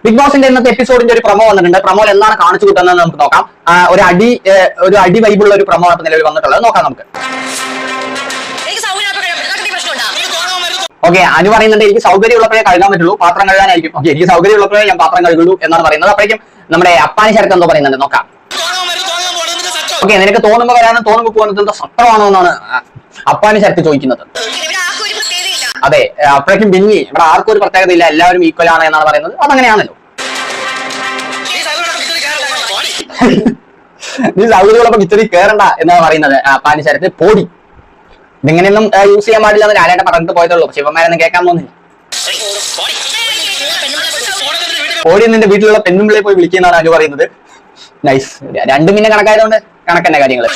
Big ബോസിന്റെ ഇന്നത്തെ എപ്പിസോഡിന്റെ ഒരു പ്രൊമോ വന്നിട്ടുണ്ട്. പ്രൊമോയിൽ എന്താണ് കാണിച്ചു കിട്ടുന്നത് നമുക്ക് നോക്കാം. ഒരു അടി വൈബുള്ള ഒരു പ്രൊമോ ആണ് നിലവിൽ വന്നിട്ടുള്ളത്. നോക്കാം നമുക്ക്. ഓക്കെ, അനു പറയുന്നുണ്ട് എനിക്ക് സൗകര്യമുള്ളപ്പോഴേ കഴുകാൻ പറ്റുള്ളൂ, പാത്രം കഴുകാനായിരിക്കും. ഓക്കെ, എനിക്ക് സൗകര്യമുള്ളപ്പോഴേ ഞാൻ പാത്രം കഴുകുള്ളൂ എന്നാണ് പറയുന്നത്. അപ്പോഴേക്കും നമ്മുടെ അപ്പാനി ശരത്ത് എന്തോ പറയുന്നുണ്ട്, നോക്കാം. ഓക്കെ, നിനക്ക് തോന്നുമ്പോ വരാനും തോന്നുമ്പോ പോകുന്നത് എന്തോ സത്രമാണോ എന്നാണ് അപ്പാനി ശരത്ത് ചോദിക്കുന്നത്. അതെ, അപ്പോഴേക്കും ബിന്നി ഇവിടെ ആർക്കും ഒരു പ്രത്യേകത ഇല്ല, എല്ലാവരും ഈക്വൽ ആണ് എന്നാണ് പറയുന്നത്. അതങ്ങനെയാണല്ലോ. നീ സൗകര്യമുള്ളപ്പോ കിച്ചടി കയറണ്ട എന്നാണ് പറയുന്നത് അപ്പാനി ശരത്ത്. പോടി, ഇതിങ്ങനെയൊന്നും യൂസ് ചെയ്യാൻ പാടില്ല എന്ന് ലാലേട്ടൻ പറഞ്ഞിട്ട് പോയതുള്ളൂ. പക്ഷെ ഇവന്മാരൊന്നും കേൾക്കാൻ പോകുന്നില്ല. ഓടി നിന്റെ വീട്ടിലുള്ള പെണ്ണുമ്പിളെ പോയി വിളിക്കുന്നതാണ് അനു പറയുന്നത്. നൈസ്, 2 മിനിറ്റ് കണക്കായതുകൊണ്ട് കണക്കന്നെ കാര്യങ്ങള്.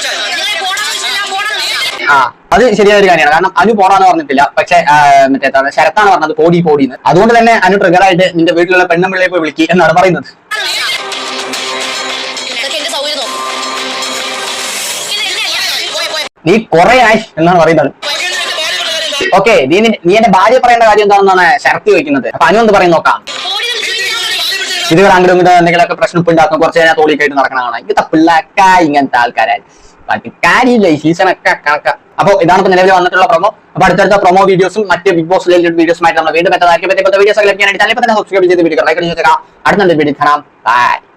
അത് ശരിയായ ഒരു കാര്യമാണ്. കാരണം അനു പോടാന്ന് പറഞ്ഞിട്ടില്ല, പക്ഷെ മറ്റേ ശരത്താണ് പറഞ്ഞത് പോടി പോടിന്ന്. അതുകൊണ്ട് തന്നെ അനു ട്രിഗർ ആയിട്ട് നിന്റെ വീട്ടിലുള്ള പെണ്ണുമ്പിളെ പോയി വിളിക്കുക എന്നാണ് പറയുന്നത്. നീ കൊറേ ആയി എന്നാണ് പറയുന്നത്. ഓക്കെ, നീ എന്റെ ഭാര്യ പറയേണ്ട കാര്യം എന്താണെന്നാണ് ശരത്ത് ചോദിക്കുന്നത്. അപ്പൊ അനു എന്ത് പറയും നോക്കാം. ഇതുവരെ അങ്ങോട്ടും ഇങ്ങോട്ട് എന്തെങ്കിലുമൊക്കെ പ്രശ്നം ഉണ്ടാക്കും, കുറച്ച് കഴിഞ്ഞാൽ തോളിക്കായിട്ട് നടക്കണതാണ്. ഇങ്ങനത്തെ പിള്ളേക്ക ഇങ്ങനത്തെ ആൾക്കാരായി കാര്യമില്ല, ഈ സീസണൊക്കെ കണക്ക. അപ്പോൾ ഇതാണ് ഇപ്പൊ നിലവിൽ വന്നിട്ടുള്ള പ്രൊമോ. അപ്പൊ അടുത്തടുത്ത പ്രൊമോ വീഡിയോസും മറ്റ് ബിഗ് ബോസ് റിലേറ്റഡ് വീഡിയോസുമായിട്ട് നമ്മൾ വീണ്ടും വീഡിയോസ് സബ്സ്ക്രൈബ് ചെയ്ത് വീഡിയോ ലൈക്ക് ചെയ്ത് വീഡിയോ അടുത്ത വീഡിയോ കാണാം. ബൈ.